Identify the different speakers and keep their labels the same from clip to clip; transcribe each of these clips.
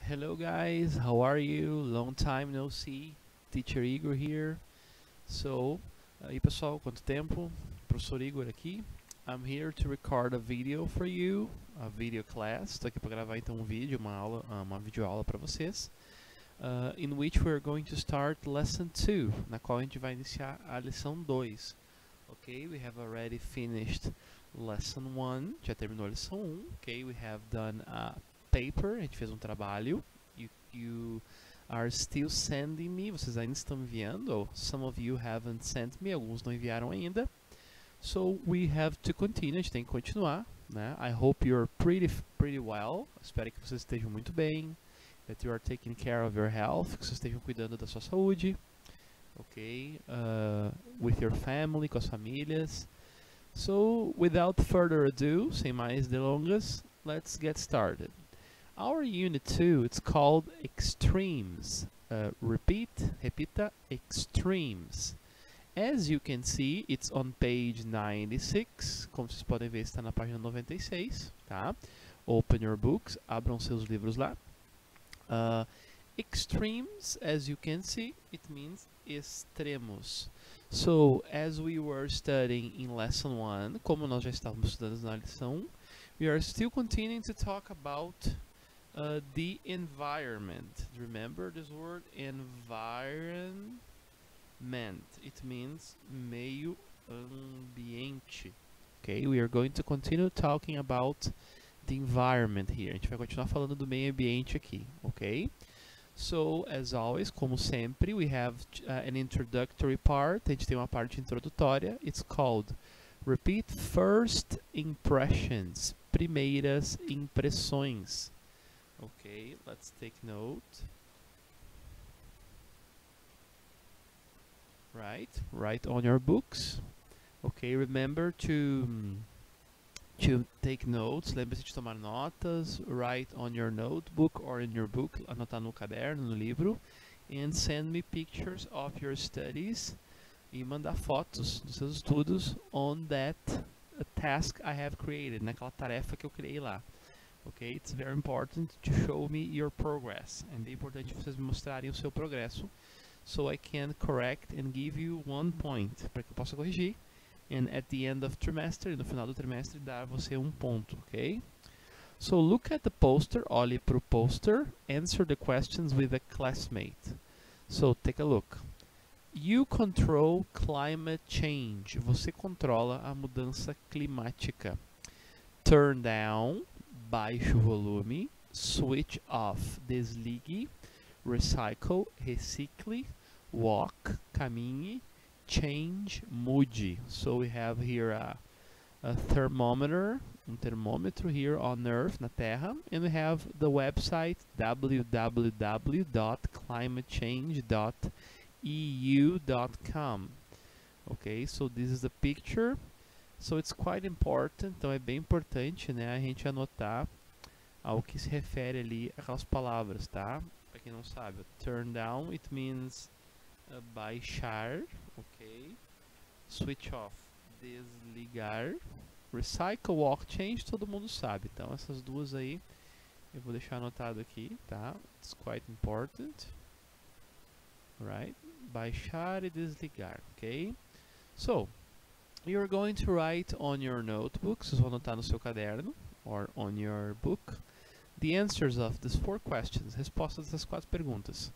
Speaker 1: Hello guys, how are you? Long time no see. Teacher Igor here. Aí pessoal, quanto tempo? Professor Igor aqui. I'm here to record a video for you, a video class. Estou aqui para gravar então um vídeo, uma videoaula para vocês. In which we're going to start lesson 2, na qual a gente vai iniciar a lição 2. Okay, we have already finished lesson 1, já terminou a lição 1. Okay, we have done a paper, a gente fez um trabalho. You are still sending me, vocês ainda estão enviando, or some of you haven't sent me, alguns não enviaram ainda. So we have to continue, a gente tem que continuar, né? I hope you're pretty well, espero que vocês estejam muito bem, that you are taking care of your health, que vocês estejam cuidando da sua saúde, ok? With your family, com as famílias. So, without further ado, sem mais delongas, let's get started. Our unit 2, it's called extremes. Repita, extremes. As you can see, it's on page 96. Como vocês podem ver, está na página 96, tá? Open your books, abram seus livros lá. Extremes, as you can see, it means extremos. So, as we were studying in lesson 1, como nós já estávamos estudando na lição 1, we are still continuing to talk about the environment. Remember this word, environment. It means meio ambiente. Okay, we are going to continue talking about the environment here. A gente vai continuar falando do meio ambiente aqui, ok? So, as always, como sempre, we have an introductory part. A gente tem uma parte introdutória. It's called Repeat First Impressions. Primeiras impressões. Okay, let's take note. Write on your books. Okay, remember to take notes. Lembre-se de tomar notas. Write on your notebook or in your book. Anotar no caderno, no livro. And send me pictures of your studies. E mandar fotos dos seus estudos on that task I have created. Naquela tarefa que eu criei lá. Okay, it's very important to show me your progress. É bem importante vocês me mostrarem o seu progresso. So I can correct and give you 1 point. Para que eu possa corrigir. And at the end of trimester, no final do trimestre, dar a você 1 ponto, ok? So look at the poster, olhe para o poster, answer the questions with a classmate. So take a look. You control climate change. Você controla a mudança climática. Turn down, baixe o volume. Switch off, desligue. Recycle, recicle. Walk, caminhe. Change, mude. So we have here a thermometer, termômetro here on Earth, na Terra, and we have the website www.climatechange.eu.com. Okay, so this is the picture. So it's quite important, então é bem importante, né, a gente anotar ao que se refere ali aquelas palavras, tá? Para quem não sabe, turn down, it means baixar, ok? Switch off, desligar. Recycle, walk, change, todo mundo sabe. Então essas duas aí eu vou deixar anotado aqui, tá? It's quite important. Right? Baixar e desligar, ok? So, you're going to write on your notebook, vocês vão anotar no seu caderno, or on your book, the answers of these 4 questions, respostas dessas 4 perguntas.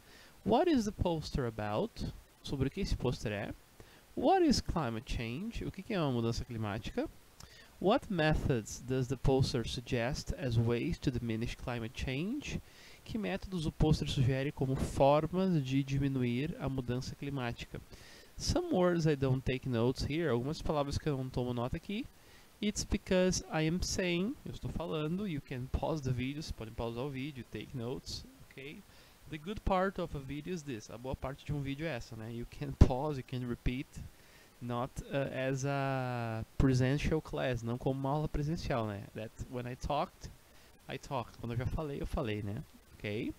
Speaker 1: What is the poster about? Sobre o que esse pôster é? What is climate change? O que é uma mudança climática? What methods does the poster suggest as ways to diminish climate change? Que métodos o pôster sugere como formas de diminuir a mudança climática? Some words I don't take notes here. Algumas palavras que eu não tomo nota aqui. It's because I am saying, eu estou falando, you can pause the video, vocês podem pausar o vídeo, take notes, ok? The good part of a video is this. A boa parte de um vídeo é essa, né? You can pause, you can repeat, not as a presential class, não como uma aula presencial, né? That when I talked. Quando eu já falei, eu falei, né? Ok?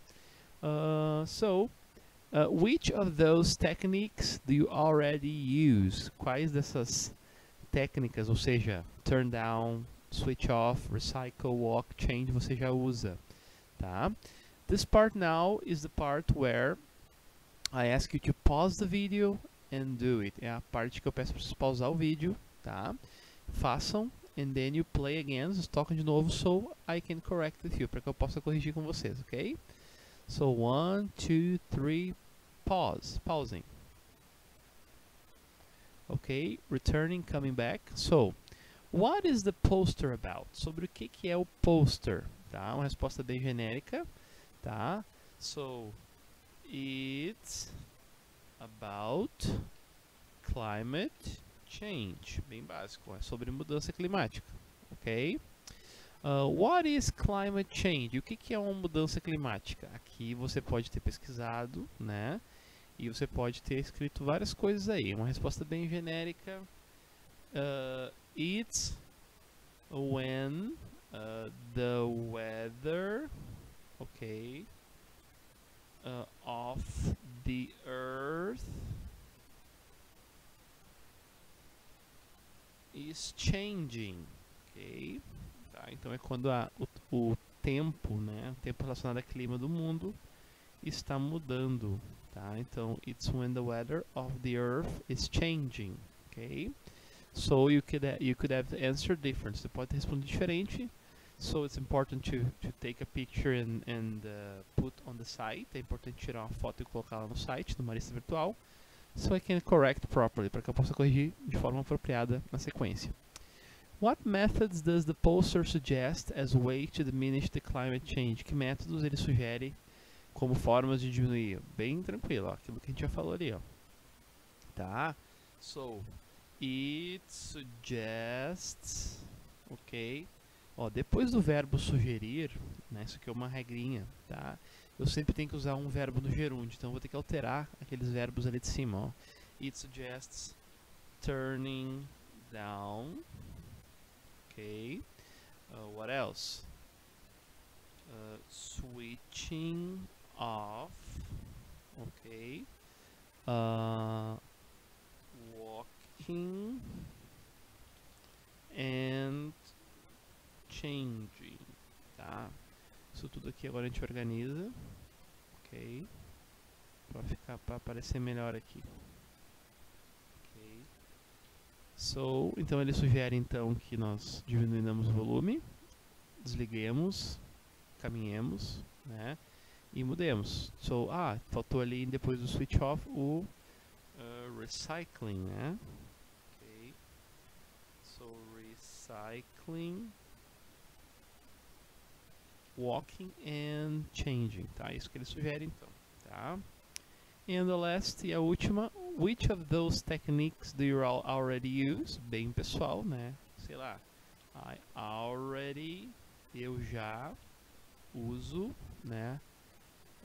Speaker 1: Which of those techniques do you already use? Quais dessas técnicas, ou seja, turn down, switch off, recycle, walk, change, você já usa, tá? This part now is the part where I ask you to pause the video and do it. É a parte que eu peço para vocês pausar o vídeo, tá? Façam, and then you play again. Vocês tocam de novo, so I can correct with you, para que eu possa corrigir com vocês, ok? So 1, 2, 3, pause, pausing. Ok, returning, coming back. So, what is the poster about? Sobre o que é o poster? Tá? Uma resposta bem genérica, tá? So, it's about climate change. Bem básico, é sobre mudança climática, ok? What is climate change? O que é uma mudança climática? Aqui você pode ter pesquisado, né? E você pode ter escrito várias coisas aí. Uma resposta bem genérica. It's when the weather, okay, of the earth is changing, ok? Tá, então é quando o tempo, né, o tempo relacionado ao clima do mundo está mudando, tá? Então, it's when the weather of the earth is changing, ok? So you could have answered different. Você pode responder diferente. So it's important to take a picture and put on the site. É importante tirar uma foto e colocar lá no site do Marista Virtual, so I can correct properly, para que eu possa corrigir de forma apropriada na sequência. What methods does the poster suggest as way to diminish the climate change? Que métodos ele sugere como formas de diminuir? Bem tranquilo, ó, aquilo que a gente já falou ali, ó. Tá? So, it suggests, ok? Ó, depois do verbo sugerir, né, isso aqui é uma regrinha, tá? Eu sempre tenho que usar um verbo no gerúndio, então eu vou ter que alterar aqueles verbos ali de cima, ó. It suggests turning down, ok? What else? Switching off, ok? Walking and changing, tá? Isso tudo aqui agora a gente organiza, ok? Para aparecer melhor aqui, ok? So, então ele sugere então que nós diminuímos o volume, desliguemos, caminhemos, né? E mudemos. So, faltou ali depois do switch off o recycling, né? Ok. So, recycling, walking and changing, tá? Isso que ele sugere então, tá? And the last, e a última, which of those techniques do you already use? Bem pessoal, né? Sei lá, eu já uso, né?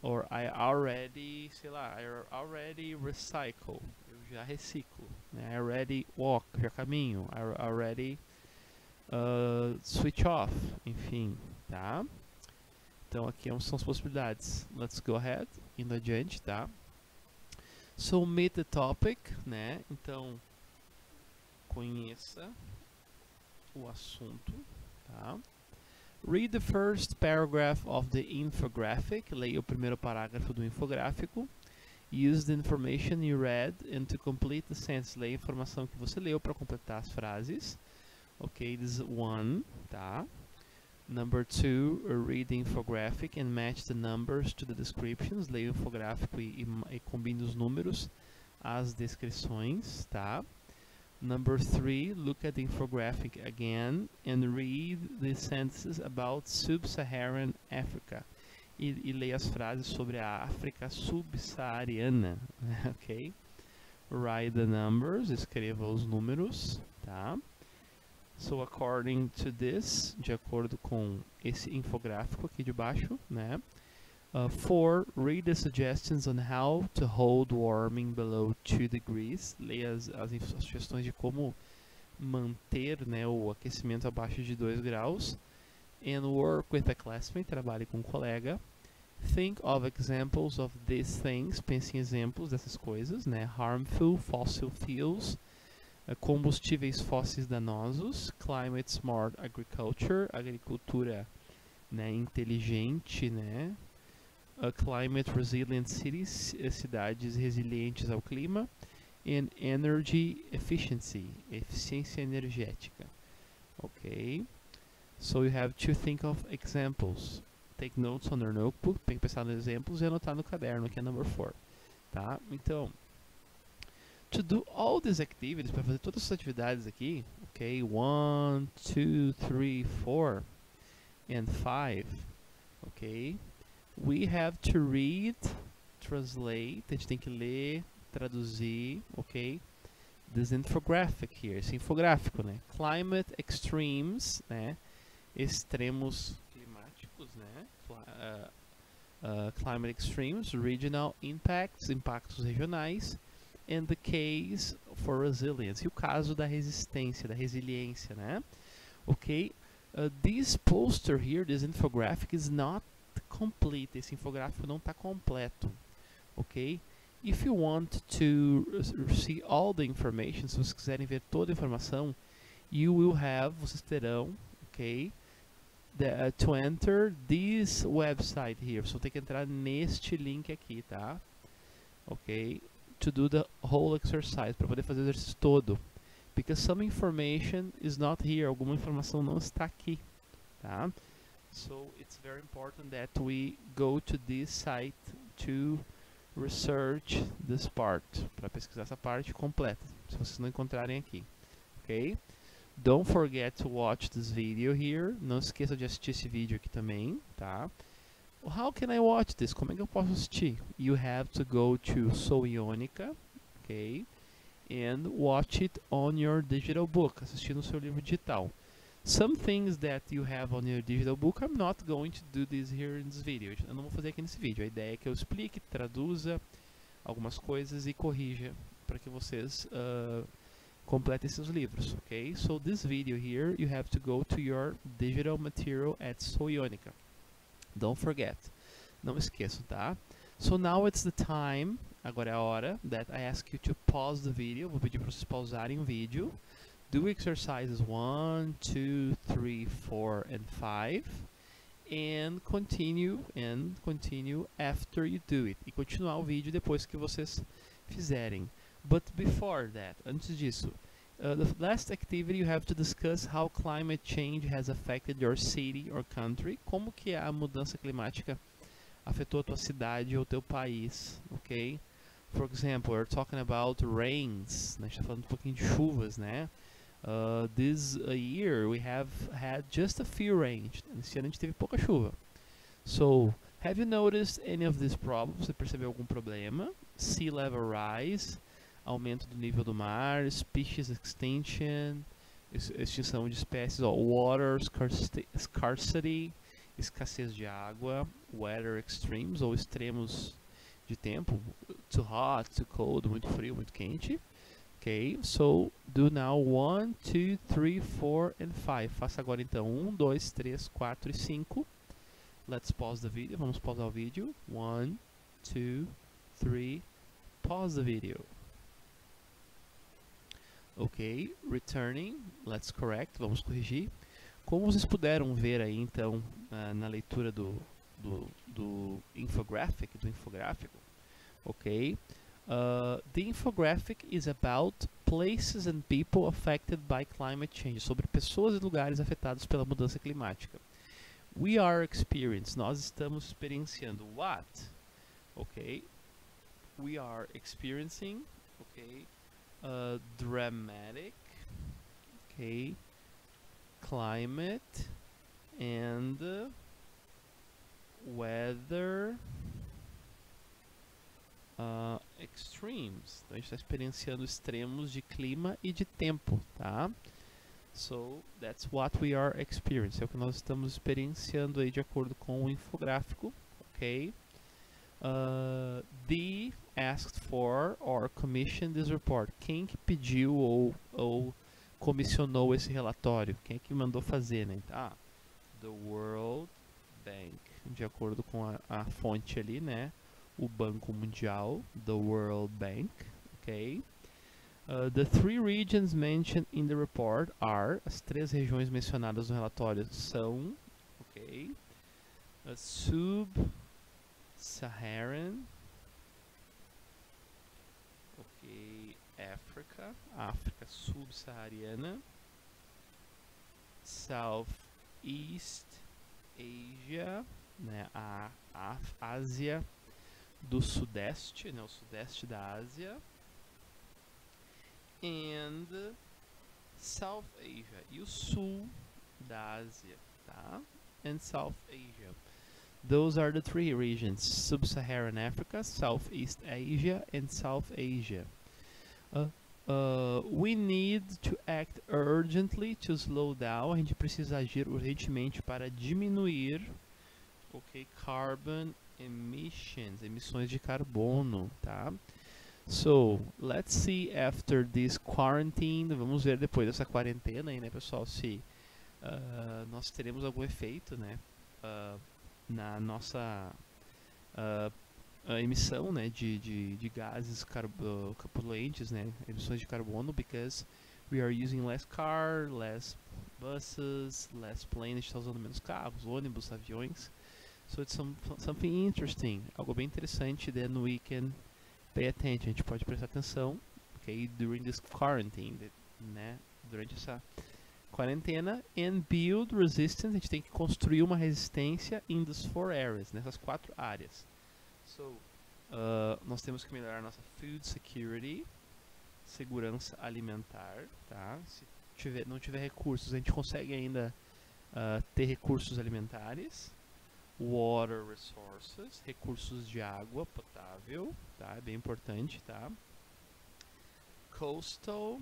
Speaker 1: Or I already, sei lá, I already recycle, eu já reciclo, né? I already walk, já caminho, I already switch off, enfim, tá? Então aqui são as possibilidades. Let's go ahead, indo adiante, tá? So, meet the topic, né? Então, conheça o assunto, tá? Read the first paragraph of the infographic. Leia o primeiro parágrafo do infográfico. Use the information you read and to complete the sentence. Leia a informação que você leu para completar as frases. Ok, this is one, tá? Number 2, read the infographic and match the numbers to the descriptions. Leia o infográfico e combine os números às descrições, tá? Number 3, look at the infographic again and read the sentences about Sub-Saharan Africa. E leia as frases sobre a África subsaariana, ok? Write the numbers, escreva os números, tá? So, according to this, de acordo com esse infográfico aqui de baixo, né? 4, read the suggestions on how to hold warming below 2 degrees. Leia as sugestões de como manter, né, o aquecimento abaixo de 2 graus. And work with a classmate, trabalhe com um colega. Think of examples of these things, pense em exemplos dessas coisas, né? Harmful fossil fuels, combustíveis fósseis danosos. Climate smart agriculture, agricultura, né, inteligente, né? climate resilient cities, cidades resilientes ao clima, and energy efficiency, eficiência energética. Okay, so you have to think of examples. Take notes on your notebook, tem que pensar nos exemplos e anotar no caderno, que é number 4. Tá? Então, to do all these activities, para fazer todas essas atividades aqui, ok, 1, 2, 3, 4, and 5, ok, we have to read, translate, a gente tem que ler, traduzir, ok, this infographic here, esse infográfico, né, climate extremes, né, extremos climáticos, né, climate extremes, regional impacts, impactos regionais, and the case for resilience, e o caso da resistência, da resiliência, né, ok, this poster here, this infographic is not complete, esse infográfico não está completo, ok? If you want to see all the information, se vocês quiserem ver toda a informação, you will have, vocês terão, ok? To enter this website here, você vai ter que entrar neste link aqui, tá? Ok? To do the whole exercise, para poder fazer o exercício todo. Because some information is not here, alguma informação não está aqui, tá? So it's very important that we go to this site to research this part, para pesquisar essa parte completa, se vocês não encontrarem aqui, ok? Don't forget to watch this video here, não esqueça de assistir esse vídeo aqui também, tá? How can I watch this? Como é que eu posso assistir? You have to go to Sou Ionica, ok? And watch it on your digital book, assistir no seu livro digital. Some things that you have on your digital book, I'm not going to do this here in this video. Eu não vou fazer aqui nesse vídeo. A ideia é que eu explique, traduza algumas coisas e corrija para que vocês completem seus livros, ok? So this video here, you have to go to your digital material at Sou Ionica. Don't forget. Não esqueçam, tá? So now it's the time, agora é a hora, that I ask you to pause the video. Vou pedir para vocês pausarem o vídeo. Do exercises 1, 2, 3, 4, and 5, and continue after you do it. E continuar o vídeo depois que vocês fizerem. But before that, antes disso, the last activity you have to discuss how climate change has affected your city or country. Como que a mudança climática afetou a tua cidade ou teu país, ok? For example, we're talking about rains. A gente está falando um pouquinho de chuvas, né? This year we have had just a few rains. Esse ano a gente teve pouca chuva. So, have you noticed any of these problems? Você percebeu algum problema? Sea level rise, aumento do nível do mar, species extinction, extinção de espécies, water scarcity, escassez de água, weather extremes, ou extremos de tempo, too hot, too cold, muito frio, muito quente. Ok, so do now 1, 2, 3, 4 and 5. Faça agora então 1, 2, 3, 4 e 5. Let's pause the video. Vamos pausar o vídeo. 1, 2, 3. Pause the video. Ok, returning. Let's correct. Vamos corrigir. Como vocês puderam ver aí então na leitura do infográfico, ok? The infographic is about places and people affected by climate change, sobre pessoas e lugares afetados pela mudança climática. We are experiencing, nós estamos experienciando what? Okay, we are experiencing, okay, dramatic, okay, climate and weather extremes. Então a gente está experienciando extremos de clima e de tempo, tá? So that's what we are experiencing. É o que nós estamos experienciando aí de acordo com o infográfico, ok? The asked for or commissioned this report. Quem que pediu ou comissionou esse relatório? Quem é que mandou fazer, né? The World Bank, de acordo com a fonte ali, né? O Banco Mundial, the World Bank, ok? The 3 regions mentioned in the report are, as 3 regiões mencionadas no relatório são, ok? Sub-Saharan. Ok, África subsaariana. Southeast Asia, né, a Ásia do Sudeste, né, o Sudeste da Ásia. And South Asia, e o Sul da Ásia, tá? And South Asia. Those are the three regions: Sub-Saharan Africa, Southeast Asia, and South Asia. We need to act urgently to slow down. A gente precisa agir urgentemente para diminuir, ok, carbon emissions, emissões de carbono, tá? So, let's see after this quarantine. Vamos ver depois dessa quarentena aí, né, pessoal, se nós teremos algum efeito, né, na nossa a emissão, né, de gases poluentes, né, emissões de carbono, because we are using less car, less buses, less planes, a gente está usando menos carros, ônibus, aviões. So it's something interesting, algo bem interessante. Then we can pay attention, a gente pode prestar atenção, ok, during this quarantine, né, durante essa quarentena. And build resistance, a gente tem que construir uma resistência in these 4 areas, nessas 4 áreas. So, nós temos que melhorar nossa food security, segurança alimentar, tá? Se não tiver recursos, a gente consegue ainda ter recursos alimentares. Water resources, recursos de água potável, tá? É bem importante, tá? Coastal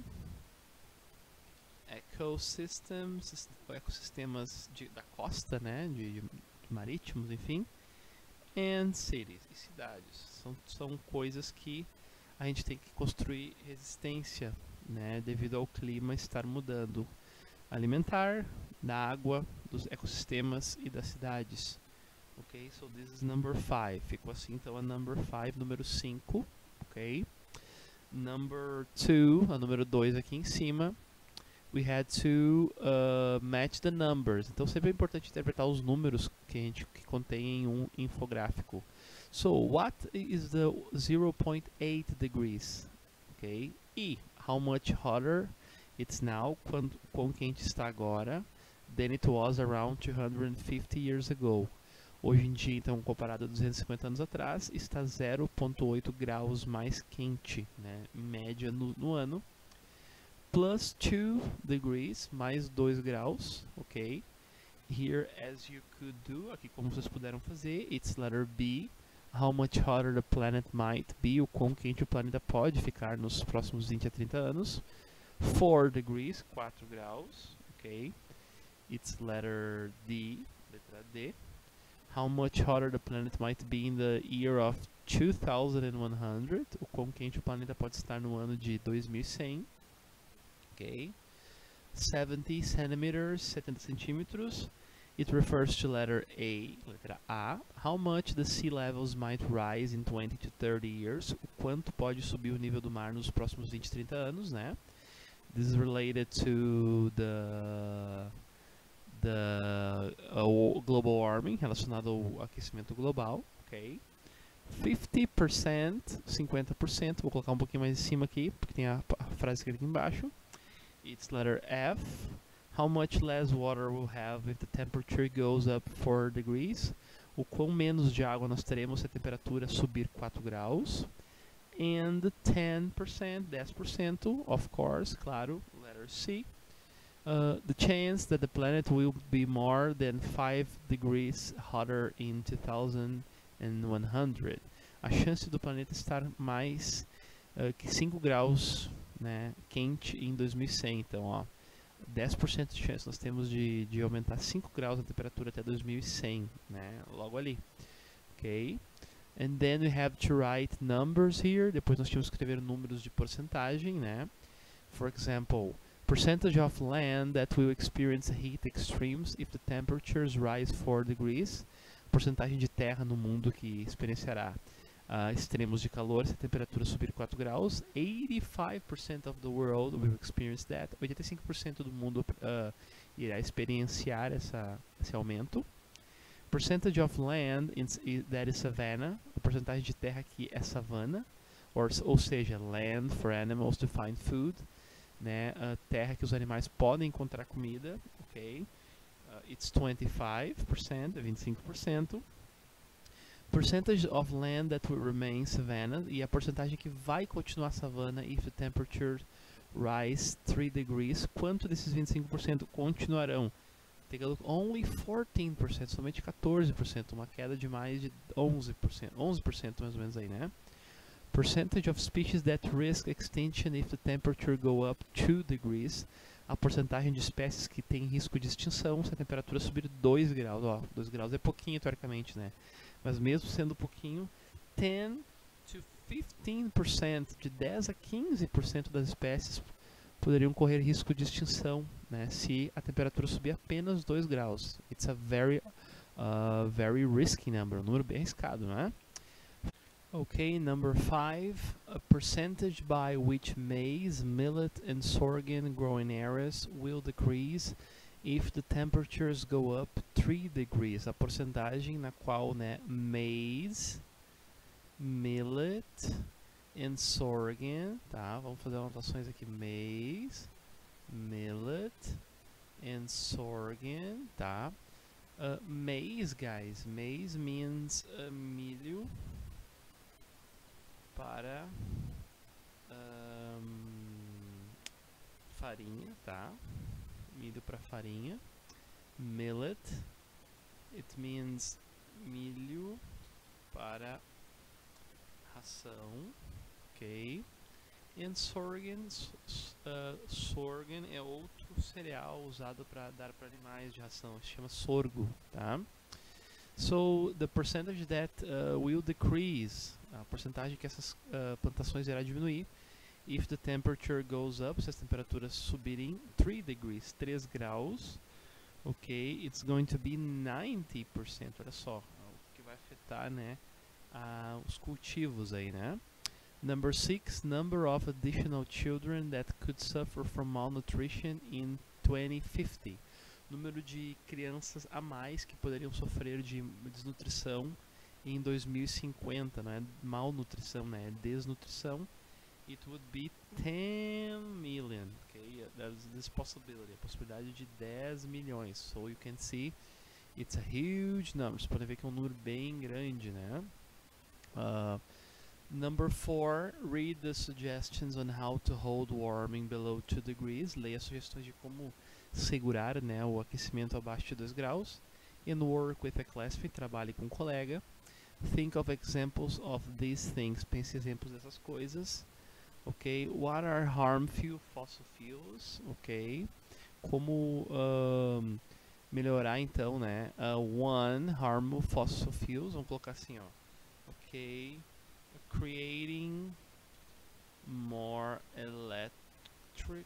Speaker 1: ecosystems, ecossistemas da costa, né? De marítimos, enfim. And cities, e cidades. São coisas que a gente tem que construir resistência, né? Devido ao clima estar mudando. Alimentar, da água, dos ecossistemas e das cidades. Ok, so this is number 5. Ficou assim, então, a number 5, número 5. Ok. Number 2, a número 2 aqui em cima. We had to match the numbers. Então sempre é importante interpretar os números que contém em um infográfico. So, what is the 0.8 degrees? Ok. E how much hotter it's now? Quão quente está agora? Than it was around 250 years ago. Hoje em dia, então, comparado a 250 anos atrás, está 0,8 graus mais quente, né, em média no ano. Plus 2 degrees, mais 2 graus, ok? Here, as you could do, aqui como vocês puderam fazer, it's letter B. How much hotter the planet might be, o quão quente o planeta pode ficar nos próximos 20 a 30 anos. 4 degrees, 4 graus, ok? It's letter D, letra D. How much hotter the planet might be in the year of 2100, o quão quente o planeta pode estar no ano de 2100. Okay. 70 centimeters, 70 centímetros. It refers to letter A, letra A. How much the sea levels might rise in 20 to 30 years, o quanto pode subir o nível do mar nos próximos 20 a 30 anos, né? This is related to the global warming, relacionado ao aquecimento global, ok? 50%, 50%, vou colocar um pouquinho mais em cima aqui, porque tem a frase escrita aqui embaixo. It's letter F. How much less water we'll have if the temperature goes up 4 degrees? O quão menos de água nós teremos se a temperatura subir 4 graus. And 10%, 10%, of course, claro, letter C. The chance that the planet will be more than 5 degrees hotter in 2100. A chance do planeta estar mais que 5 graus, né, quente em 2100. Então, ó, 10% de chance nós temos de aumentar 5 graus a temperatura até 2100, né, logo ali. Ok? And then we have to write numbers here. Depois nós tínhamos que escrever números de porcentagem, né? For example, percentage of land that will experience heat extremes if the temperatures rise 4 degrees. Porcentagem de terra no mundo que experienciará extremos de calor se a temperatura subir 4 graus. 85% of the world will experience that. 85% do mundo irá experienciar esse aumento. percentage of land that is savanna, a porcentagem de terra que é savana, ou seja, land for animals to find food, né? A terra que os animais podem encontrar comida, ok? It's 25%, 25%. Percentage of land that will remain savanna, e a porcentagem que vai continuar savana if the temperature rise 3 degrees. Quanto desses 25% continuarão? Take a look, only 14%, somente 14%, uma queda de mais de 11%, 11% mais ou menos aí, né? Percentage of species that risk extinction if the temperature go up 2 degrees. A porcentagem de espécies que tem risco de extinção se a temperatura subir 2 graus. Ó, 2 graus é pouquinho, teoricamente, né? Mas mesmo sendo pouquinho, 10 to 15%, de 10 a 15% das espécies poderiam correr risco de extinção, né, se a temperatura subir apenas 2 graus. It's a very risky number, um número bem arriscado, né? Okay, number 5, a percentage by which maize, millet and sorghum growing areas will decrease if the temperatures go up 3 degrees. A porcentagem na qual, né, maize, millet and sorghum, tá? Vamos fazer anotações aqui. Maize, millet and sorghum, tá? Maize, guys. Maize means milho para farinha, tá? Milho para farinha. Millet, it means milho para ração, ok? And sorghum, sorghum é outro cereal usado para dar para animais de ração, se chama sorgo, tá? So the percentage that will decrease, a porcentagem que essas plantações irá diminuir if the temperature goes up, se as temperaturas subirem 3 degrees, 3 graus, ok? It's going to be 90%, olha só, o que vai afetar, né, os cultivos aí, né? Number 6, number of additional children that could suffer from malnutrition in 2050. Número de crianças a mais que poderiam sofrer de desnutrição em 2050, não é malnutrição, né? É desnutrição. It would be 10 million, okay? There's this possibility, a possibilidade de 10 milhões. So you can see, it's a huge number. Você pode ver que é um número bem grande, né? Number 4, read the suggestions on how to hold warming below 2 degrees. Leia as sugestões de como segurar, né, o aquecimento abaixo de 2 graus. And work with a classmate, trabalhe com um colega. Think of examples of these things. Pense em exemplos dessas coisas. Ok, what are harmful fossil fuels? Ok, como melhorar então, né? One, harmful fossil fuels. Vamos colocar assim, ó. Ok, creating more electric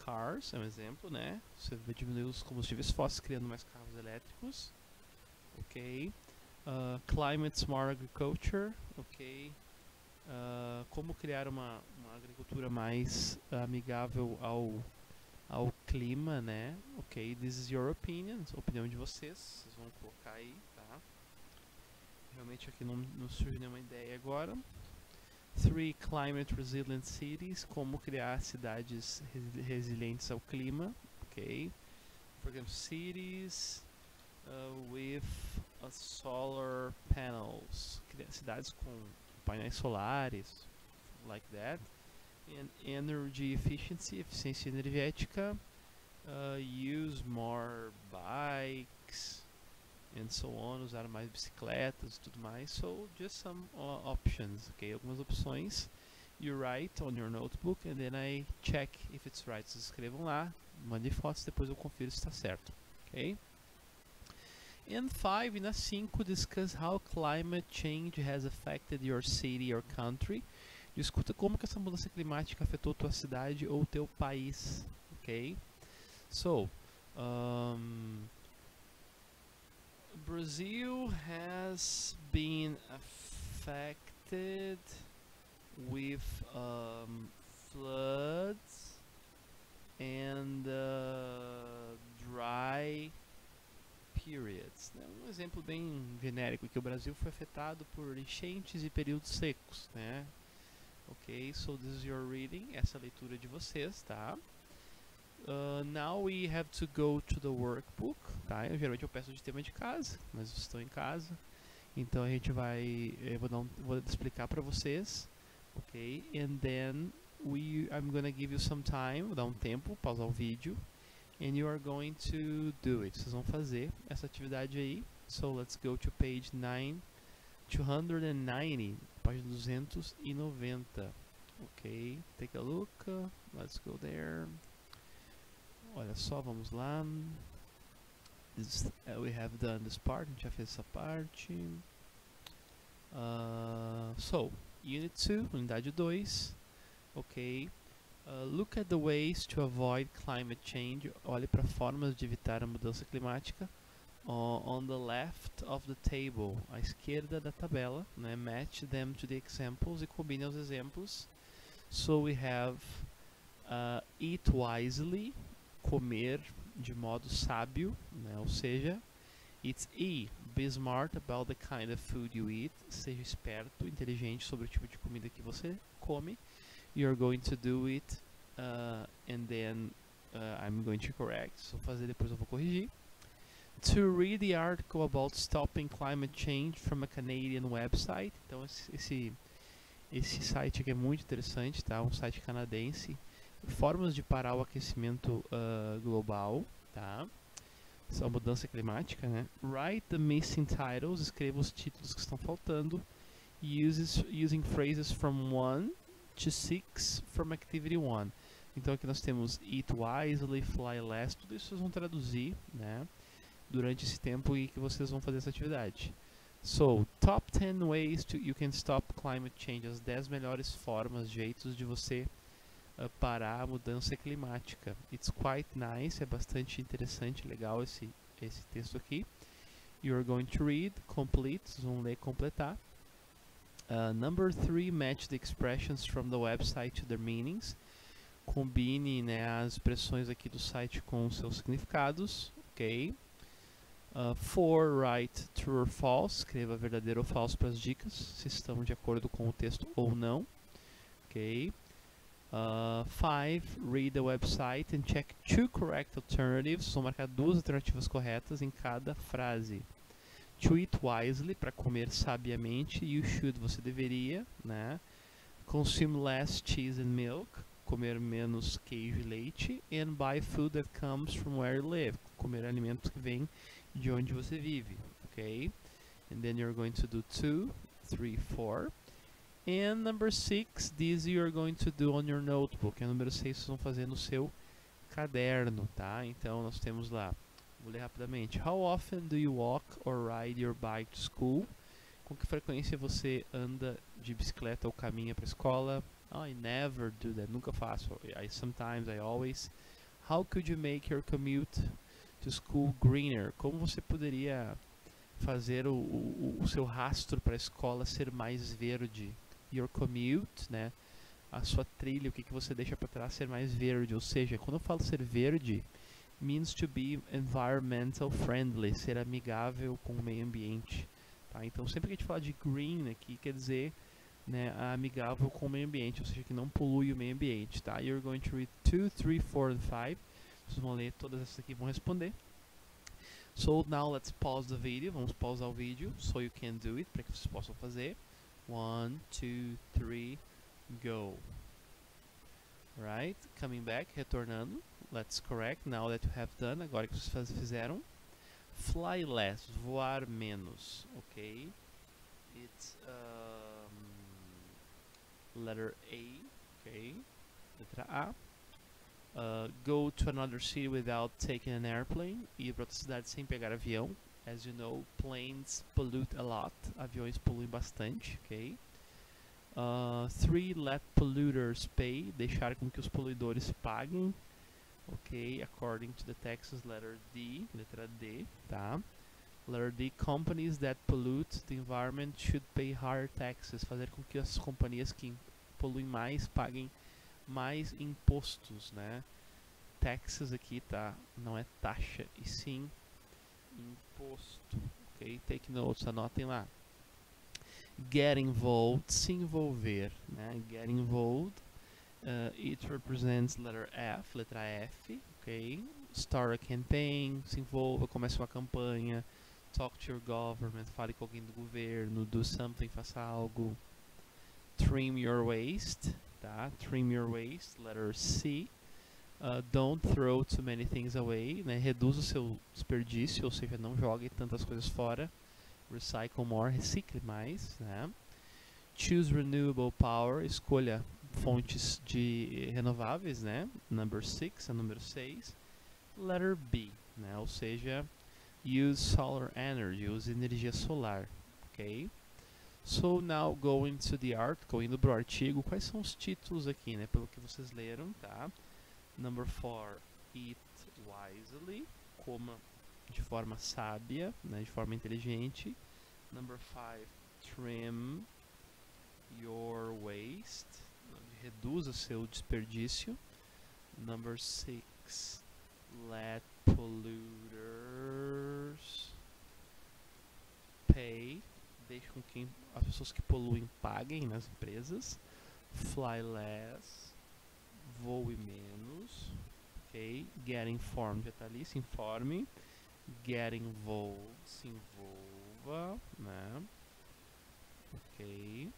Speaker 1: cars, é um exemplo, né? Você vai diminuir os combustíveis fósseis criando mais carros elétricos. Ok, climate smart agriculture. Ok, como criar uma agricultura mais amigável ao clima, né? Ok, this is your opinion, a opinião de vocês vão colocar aí, tá? Realmente aqui não surge nenhuma ideia agora. 3, climate resilient cities, como criar cidades resilientes ao clima, ok? For example, cities with solar panels, cidades com painéis solares, like that. And energy efficiency, eficiência energética, use more bikes, and so on, usar mais bicicletas e tudo mais. So, just some options, ok? Algumas opções. You write on your notebook, and then I check if it's right. Vocês escrevam lá, mandem fotos, depois eu confiro se está certo, ok? And 5, e na 5, discuss how climate change has affected your city or country. Discuta como que essa mudança climática afetou tua cidade ou teu país, ok? So, Brazil has been affected with floods and dry periods. Né? Um exemplo bem genérico, que o Brasil foi afetado por enchentes e períodos secos, né? Ok, so this is your reading, essa é a leitura de vocês, tá? Now we have to go to the workbook, tá? Geralmente eu peço de tema de casa, mas vocês estão em casa, então a gente vai, vou explicar para vocês, ok? And then I'm gonna give you some time, vou dar um tempo, pausar o vídeo, and you are going to do it. Vocês vão fazer essa atividade aí. So let's go to page 290, página 290. Ok, take a look, let's go there. Olha só, vamos lá. We have done this part, a gente já fez essa parte. So, Unit 2, unidade 2. Ok. Look at the ways to avoid climate change. Olhe para formas de evitar a mudança climática. On the left of the table, à esquerda da tabela, né? Match them to the examples e combine os exemplos. So we have eat wisely, comer de modo sábio, né? Ou seja, it's E, be smart about the kind of food you eat. Seja esperto, inteligente sobre o tipo de comida que você come. You're going to do it, and then I'm going to correct. Se eu fazer depois eu vou corrigir. To read the article about stopping climate change from a Canadian website. Então esse site aqui é muito interessante, tá? Um site canadense. Formas de parar o aquecimento global, tá? A mudança climática, né? Write the missing titles. Escreva os títulos que estão faltando. Using phrases from 1 to 6 from activity 1. Então aqui nós temos eat wisely, fly less, tudo isso vocês vão traduzir, né, durante esse tempo em que vocês vão fazer essa atividade. So, top 10 ways you can stop climate change. As 10 melhores formas, jeitos de você parar a mudança climática. It's quite nice, é bastante interessante, legal esse texto aqui. You're going to read, complete, vocês vão ler e completar. Number 3, match the expressions from the website to their meanings. Combine, né, as expressões aqui do site com os seus significados, ok? 4, write true or false. Escreva verdadeiro ou falso para as dicas, se estão de acordo com o texto ou não, ok? 5, read the website and check 2 correct alternatives. Vão marcar 2 alternativas corretas em cada frase. To eat wisely, para comer sabiamente. You should, você deveria, né? Consume less cheese and milk, comer menos queijo e leite. And buy food that comes from where you live, comer alimentos que vêm de onde você vive, ok? And then you're going to do 2, 3, 4. And number 6, this you're going to do on your notebook. E o número 6 vocês vão fazer no seu caderno, tá? Então nós temos lá, vou ler rapidamente. How often do you walk or ride your bike to school? Com que frequência você anda de bicicleta ou caminha para a escola? Oh, I never do that, nunca faço. Sometimes, I always. How could you make your commute to school greener? Como você poderia fazer o seu rastro para a escola ser mais verde? Your commute, né? A sua trilha, o que você deixa para trás ser mais verde. Ou seja, quando eu falo ser verde, means to be environmental friendly, ser amigável com o meio ambiente, tá? Então sempre que a gente fala de green aqui, quer dizer, né, amigável com o meio ambiente, ou seja, que não polui o meio ambiente, tá? You're going to read 2, 3, 4 and 5. Vocês vão ler todas essas aqui e vão responder. So now let's pause the video. Vamos pausar o vídeo, so you can do it, para que vocês possam fazer. 1, 2, 3, go. Right, coming back, retornando. Let's correct, now that you have done, agora que vocês fizeram. Fly less, voar menos, ok? It's letter A, ok? Letra A. Go to another city without taking an airplane. Ir para outra cidade sem pegar avião. As you know, planes pollute a lot. Aviões poluem bastante, ok? 3, let polluters pay. Deixar com que os poluidores paguem. Ok, according to the Texas letter D, letra D, tá? Letter D, companies that pollute the environment should pay higher taxes. Fazer com que as companhias que poluem mais paguem mais impostos, né? Taxes aqui, tá? Não é taxa, e sim imposto. Ok? Take notes, anotem lá. Get involved, se envolver, né? Get involved. It represents letter F, letra F, ok? Start a campaign, se envolva, comece uma campanha. Talk to your government, fale com alguém do governo. Do something, faça algo. Trim your waste, tá? Trim your waste, letter C. Don't throw too many things away, né? Reduz o seu desperdício, ou seja, não jogue tantas coisas fora. Recycle more, recicle mais, né? Choose renewable power, escolha fontes de renováveis, né? Number 6, número 6. Letter B, né? Ou seja, use solar energy, use energia solar, ok? So now going to the article, indo pro artigo, quais são os títulos aqui, né? Pelo que vocês leram, tá? Number 4, eat wisely, coma de forma sábia, né, de forma inteligente. Number 5, trim your waste, reduza seu desperdício. Number 6, let polluters pay, deixe com que as pessoas que poluem paguem nas empresas. Fly less, voe menos, ok? Get informed, já está ali, se informe. Get involved, se envolva, né? Ok.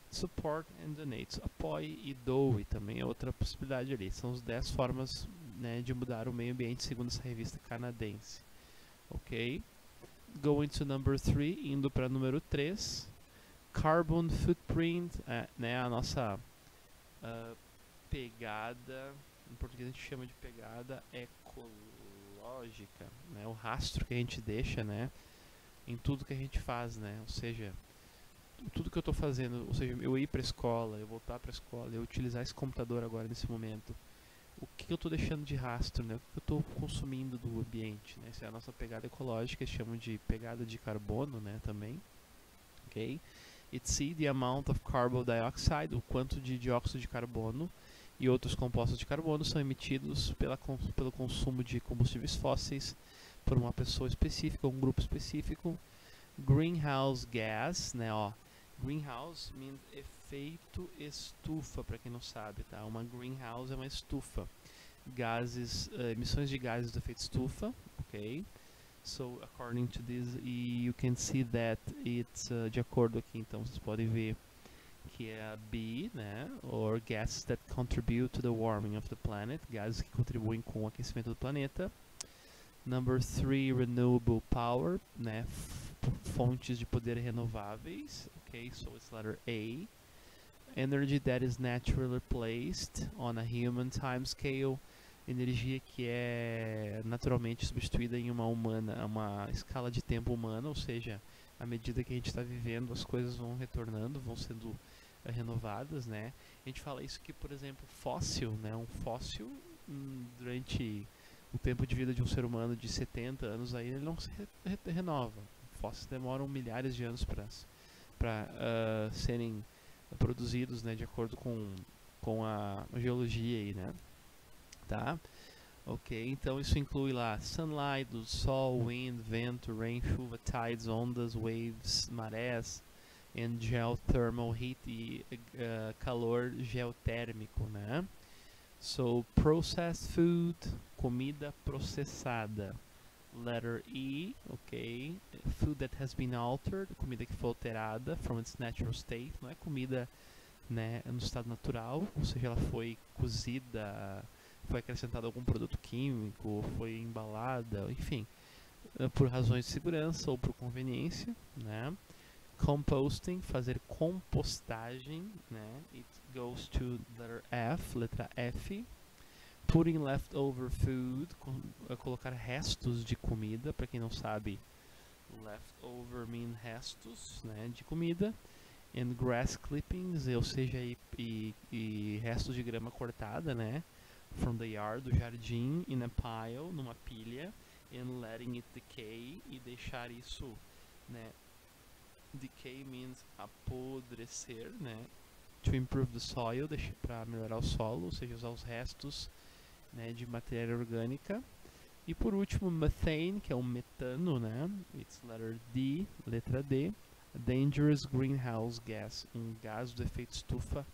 Speaker 1: Support and donate, apoie e doe também é outra possibilidade ali. São as 10 formas, né, de mudar o meio ambiente segundo essa revista canadense, ok? Going to number 3, indo para número 3. Carbon footprint, né, a nossa pegada, em português a gente chama de pegada ecológica, né? O rastro que a gente deixa, né, em tudo que a gente faz, né? Ou seja, tudo que eu estou fazendo, ou seja, eu ir para a escola, eu voltar para a escola, eu utilizar esse computador agora nesse momento, o que eu estou deixando de rastro, né? O que eu estou consumindo do ambiente, né? Essa é a nossa pegada ecológica, eles chamam de pegada de carbono, né, também, ok? It's the amount of carbon dioxide, o quanto de dióxido de carbono e outros compostos de carbono são emitidos pelo consumo de combustíveis fósseis por uma pessoa específica, um grupo específico. Greenhouse gas, né, ó. Greenhouse means efeito estufa, para quem não sabe, tá? Uma greenhouse é uma estufa. Gases, emissões de gases do efeito estufa, ok? So, according to this, you can see that it's, de acordo aqui, então, vocês podem ver que é a B, né? Or gases that contribute to the warming of the planet, gases que contribuem com o aquecimento do planeta. Number 3, renewable power, né? Fontes de poder renováveis, ok? So it's letter A. Energy that is naturally placed on a human time scale, energia que é naturalmente substituída em uma escala de tempo humana, ou seja, à medida que a gente está vivendo, as coisas vão retornando, vão sendo renovadas, né? A gente fala isso que, por exemplo, fóssil, né? Um fóssil, durante o tempo de vida de um ser humano de 70 anos, aí ele não se renova. Fósseis demoram milhares de anos para serem produzidos, né, de acordo com a geologia aí, né? Tá? Ok, então isso inclui lá sunlight, do sol, wind, vento, rain, chuva, tides, ondas, waves, marés, and geothermal heat e calor geotérmico, né? So, processed food, comida processada. Letter E, ok. Food that has been altered, comida que foi alterada from its natural state. Não é comida, né, no estado natural, ou seja, ela foi cozida, foi acrescentado algum produto químico, foi embalada, enfim, por razões de segurança ou por conveniência, né? Composting, fazer compostagem, né? It goes to letter F, letra F. Putting leftover food, colocar restos de comida, para quem não sabe, leftover mean restos, né, de comida. And grass clippings, ou seja, e restos de grama cortada, né, from the yard, do jardim, in a pile, numa pilha, and letting it decay, e deixar isso, né, decay means apodrecer, né, to improve the soil, para melhorar o solo, ou seja, usar os restos, né, de matéria orgânica. E por último, methane, que é o metano, né? It's letter D, letra D. A dangerous greenhouse gas, um gás do efeito estufa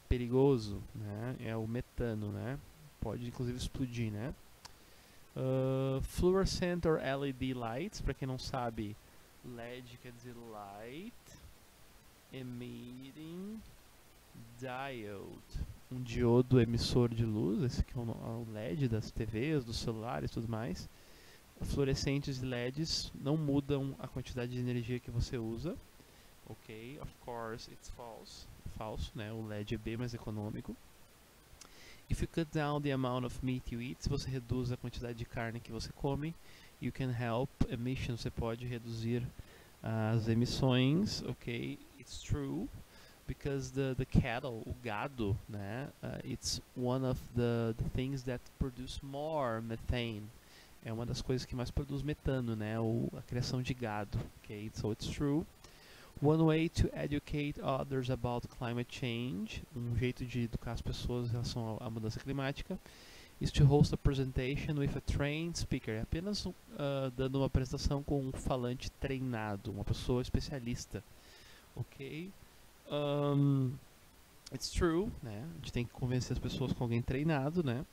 Speaker 1: perigoso, né? É o metano, né? Pode inclusive explodir, né? Fluorescent or LED lights, para quem não sabe, LED quer dizer light emitting diode, um diodo emissor de luz, esse aqui é o LED das TVs, dos celulares e tudo mais. Fluorescentes e LEDs não mudam a quantidade de energia que você usa. Ok, of course it's false. Falso, né? O LED é bem mais econômico. If you cut down the amount of meat you eat, se você reduz a quantidade de carne que você come, you can help emissions, você pode reduzir as emissões. Ok, it's true. Because the cattle, o gado, né, it's one of the things that produce more methane. É uma das coisas que mais produz metano, né, a criação de gado. Okay, so it's true. One way to educate others about climate change, um jeito de educar as pessoas em relação à mudança climática, is to host a presentation with a trained speaker. É apenas dando uma apresentação com um falante treinado, uma pessoa especialista. Ok? It's true, né? A gente tem que convencer as pessoas com alguém treinado, né?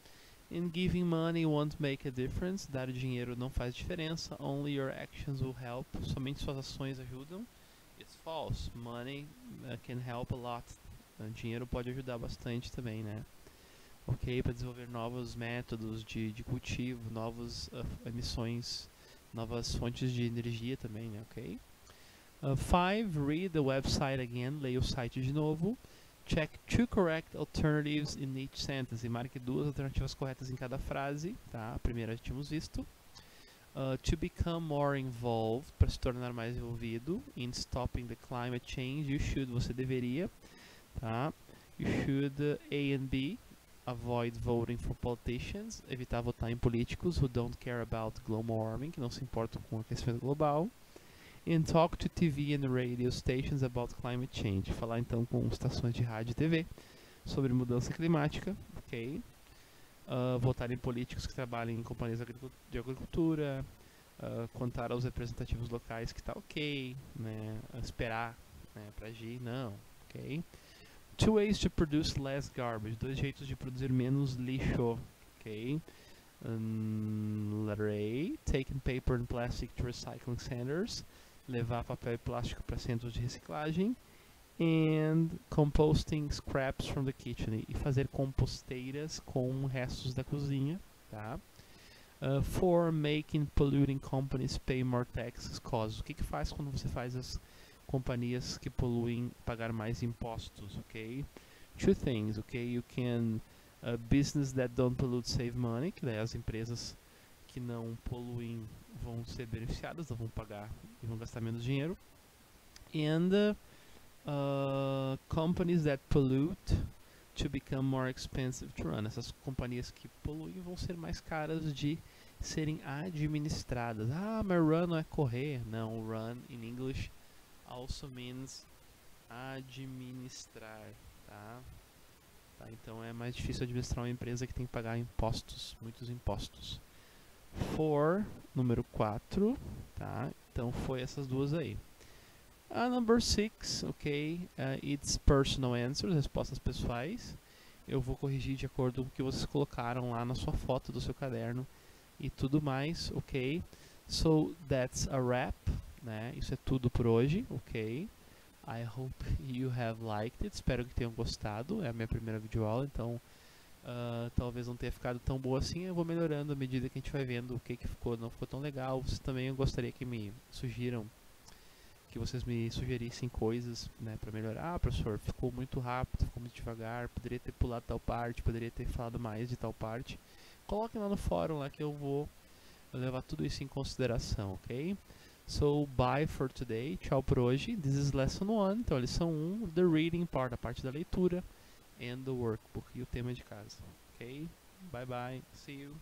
Speaker 1: And giving money won't make a difference. Dar dinheiro não faz diferença. Only your actions will help. Somente suas ações ajudam. It's false. Money can help a lot. Dinheiro pode ajudar bastante também, né? Ok, para desenvolver novos métodos de cultivo, novas emissões, novas fontes de energia também, né? Ok? 5. Read the website again. Leia o site de novo. Check 2 correct alternatives in each sentence. E marque 2 alternativas corretas em cada frase. Tá? A primeira já tínhamos visto. To become more involved. Para se tornar mais envolvido. In stopping the climate change. You should. Você deveria. Tá? You should A and B. Avoid voting for politicians. Evitar votar em políticos who don't care about global warming. Que não se importam com o aquecimento global. And talk to TV and radio stations about climate change. Falar então com estações de rádio e TV sobre mudança climática. Ok. Votar em políticos que trabalham em companhias de agricultura. Contar aos representativos locais que tá ok. Né? Esperar, né, para agir. Não. Ok. 2 ways to produce less garbage. 2 jeitos de produzir menos lixo. Ok. Letter A. Taking paper and plastic to recycling centers. Levar papel e plástico para centros de reciclagem. And composting scraps from the kitchen. E fazer composteiras com restos da cozinha. Tá? 4. Making polluting companies pay more taxes causes. O que faz quando você faz as companhias que poluem pagar mais impostos? Ok? 2 things. Ok? You can... business that don't pollute save money. Que daí as empresas que não poluem vão ser beneficiadas, não vão pagar e vão gastar menos dinheiro. And companies that pollute to become more expensive to run. Essas companhias que poluem vão ser mais caras de serem administradas. Ah, mas run não é correr. Não, run in English also means administrar, tá? Então é mais difícil administrar uma empresa que tem que pagar impostos, muitos impostos. 4, número 4, tá? Então foi essas duas aí. Number 6, ok, it's personal answers, respostas pessoais. Eu vou corrigir de acordo com o que vocês colocaram lá na sua foto do seu caderno e tudo mais, ok? So that's a wrap, né? Isso é tudo por hoje, ok? I hope you have liked it. Espero que tenham gostado. É a minha primeira videoaula, então talvez não tenha ficado tão boa assim. Eu vou melhorando à medida que a gente vai vendo o que ficou, não ficou tão legal. Vocês também, eu gostaria que me sugiram, que vocês me sugerissem coisas, né, para melhorar. Ah, professor, ficou muito rápido, ficou muito devagar, poderia ter pulado tal parte, poderia ter falado mais de tal parte. Coloquem lá no fórum lá que eu vou levar tudo isso em consideração, ok? So, bye for today. Tchau por hoje. This is lesson 1. Então, a lição 1, the reading part, a parte da leitura, and the workbook, e o tema de casa. Ok? Bye bye. See you.